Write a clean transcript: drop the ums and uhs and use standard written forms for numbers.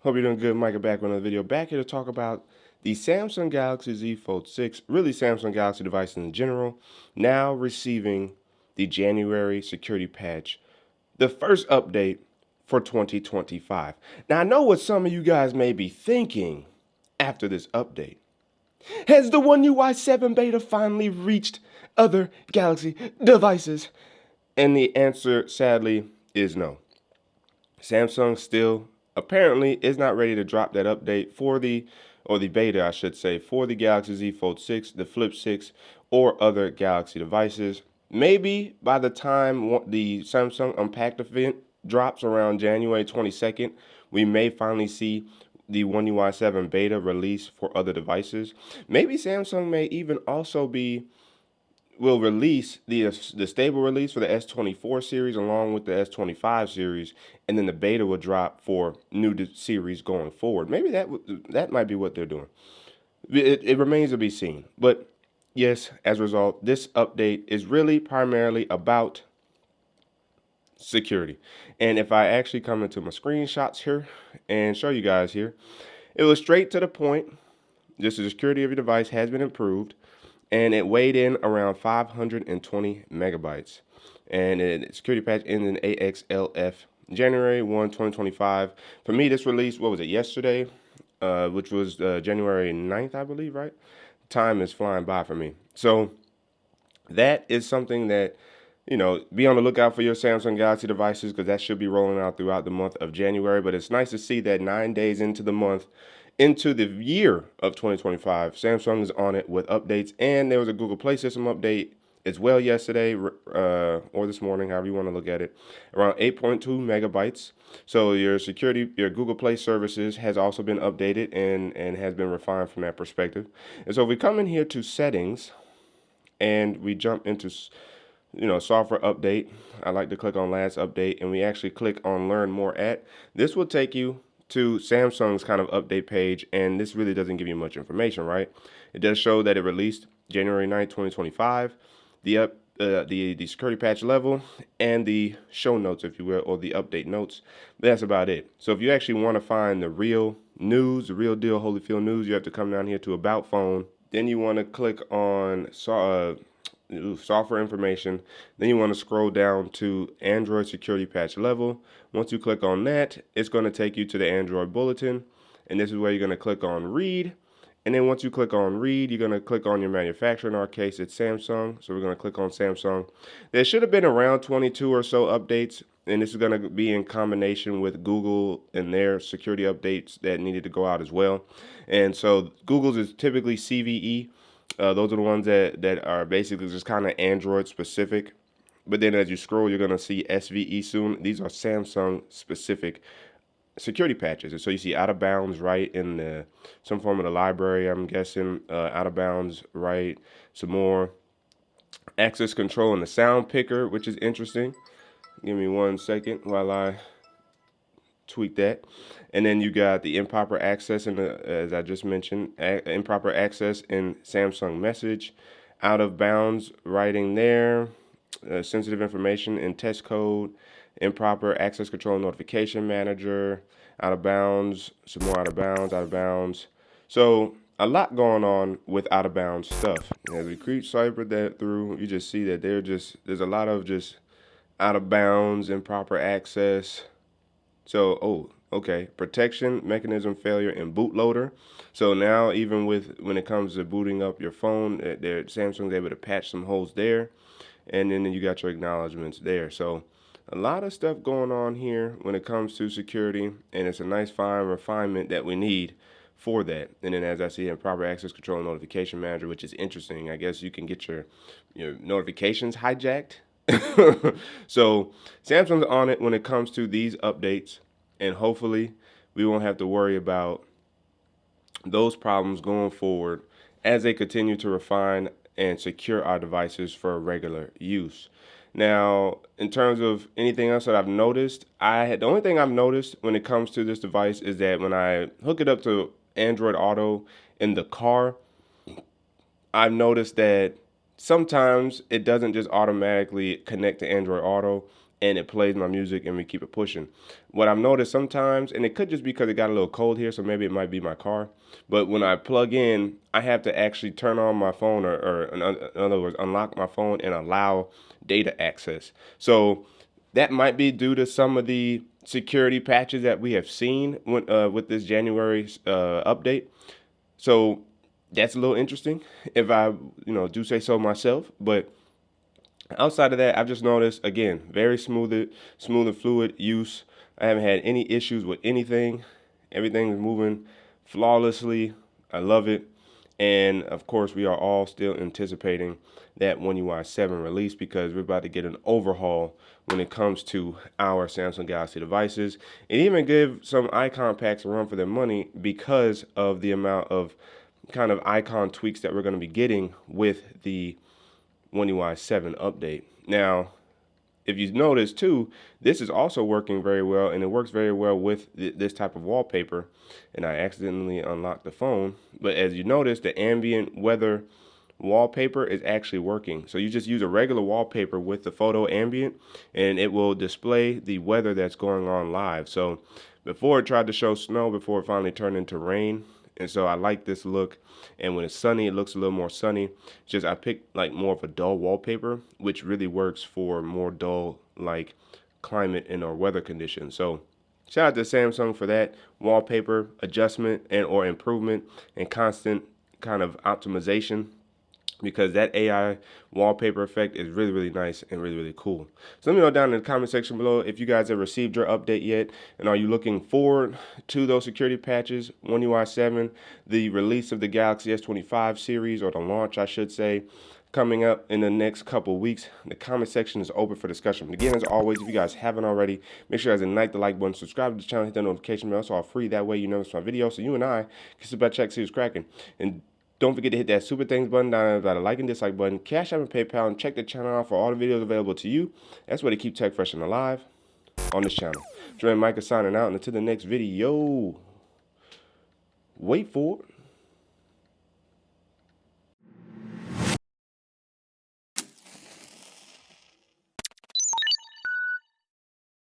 Hope you're doing good. Micah back with another video. Back here to talk about the Samsung Galaxy Z Fold6, really Samsung Galaxy devices in general, now receiving the January security patch, the first update for 2025. Now, I know what some of you guys may be thinking after this update. Has the One UI 7 beta finally reached other Galaxy devices? And the answer, sadly, is no. Samsung still apparently is not ready to drop that update for the beta, I should say, for the Galaxy Z Fold 6, the Flip 6, or other Galaxy devices. Maybe by the time the Samsung Unpacked event drops around January 22nd, we may finally see the One UI 7 beta release for other devices. Maybe Samsung may even also will release the stable release for the S24 series along with the S25 series, and then the beta will drop for new series going forward. Maybe that might be what they're doing. It remains to be seen. But yes, as a result, this update is really primarily about security. And if I actually come into my screenshots here and show you guys here, it was straight to the point. Just the security of your device has been improved, and it weighed in around 520 megabytes. And security patch ends in AXLF January 1, 2025. For me, this release, what was it, yesterday, which was January 9th, I believe, right? Time is flying by for me. So that is something that, be on the lookout for your Samsung Galaxy devices, because that should be rolling out throughout the month of January. But it's nice to see that 9 days into the month, into the year of 2025, Samsung is on it with updates, and there was a Google Play system update as well yesterday or this morning, however you want to look at it, around 8.2 megabytes. So your Google Play services has also been updated and has been refined from that perspective. And so if we come in here to settings and we jump into software update, I like to click on last update, and we actually click on learn more at. This will take you to Samsung's kind of update page, and this really doesn't give you much information, right? It does show that it released January 9th, 2025, the security patch level, and the show notes, if you will, or the update notes. But that's about it. So if you actually want to find the real news, the real deal Holyfield news, you have to come down here to About Phone. Then you want to click on software information. Then you want to scroll down to Android security patch level. Once you click on that, it's going to take you to the Android bulletin, and this is where you're going to click on read. And then once you click on read, you're going to click on your manufacturer. In our case, it's Samsung, so we're going to click on Samsung. There should have been around 22 or so updates, and this is going to be in combination with Google and their security updates that needed to go out as well. And so Google's is typically CVE. Those are the ones that are basically just kind of Android specific. But then as you scroll, you're going to see SVE soon. These are Samsung specific security patches. And so you see out of bounds right in some form of the library, I'm guessing. Out of bounds right. Some more access control in the sound picker, which is interesting. Give me 1 second while I tweak that. And then you got the improper access in as I just mentioned, improper access in Samsung Message, out of bounds writing there, sensitive information in test code, improper access control notification manager, out of bounds, some more out of bounds. So a lot going on with out of bounds stuff. As we creep cipher that through, you just see that there's a lot of just out of bounds, improper access. So, okay, protection mechanism failure in bootloader. So now even when it comes to booting up your phone, Samsung's able to patch some holes there, and then you got your acknowledgments there. So a lot of stuff going on here when it comes to security, and it's a nice fine refinement that we need for that. And then as I see in proper access control and notification manager, which is interesting. I guess you can get your notifications hijacked. So Samsung's on it when it comes to these updates, and hopefully we won't have to worry about those problems going forward as they continue to refine and secure our devices for regular use. Now, in terms of anything else that I've noticed, the only thing I've noticed when it comes to this device is that when I hook it up to Android Auto in the car, I've noticed that sometimes it doesn't just automatically connect to Android Auto. and it plays my music and we keep it pushing. What I've noticed sometimes, and it could just be because it got a little cold here, so maybe it might be my car, but when I plug in, I have to actually turn on my phone or in other words, unlock my phone and allow data access. So that might be due to some of the security patches that we have seen with this January update. So that's a little interesting if I, do say so myself. But outside of that, I've just noticed, again, very smooth and fluid use. I haven't had any issues with anything. Everything is moving flawlessly. I love it. And of course, we are all still anticipating that One UI 7 release because we're about to get an overhaul when it comes to our Samsung Galaxy devices, and even give some icon packs a run for their money because of the amount of kind of icon tweaks that we're going to be getting with the One UI 7 update. Now, if you notice too, this is also working very well, and it works very well with this type of wallpaper. And I accidentally unlocked the phone, but as you notice, the ambient weather wallpaper is actually working. So you just use a regular wallpaper with the photo ambient, and it will display the weather that's going on live. So before it tried to show snow before it finally turned into rain. And so I like this look. And when it's sunny, it looks a little more sunny. It's just I picked like more of a dull wallpaper, which really works for more dull like climate and or weather conditions. So shout out to Samsung for that wallpaper adjustment and or improvement and constant kind of optimization, because that AI wallpaper effect is really, really nice and really, really cool. So let me know down in the comment section below if you guys have received your update yet, and are you looking forward to those security patches, One UI 7, the release of the Galaxy S25 series, or the launch, I should say, coming up in the next couple weeks. The comment section is open for discussion. But again, as always, if you guys haven't already, make sure you guys ignite the like button, subscribe to the channel, hit that notification bell, so all free. That way you never miss my video, so you and I can sit back, check, see what's cracking. And don't forget to hit that super thanks button down there, that like and dislike button, Cash App and PayPal, and check the channel out for all the videos available to you. That's where to keep tech fresh and alive on this channel. Micah signing out, and until the next video, wait for it.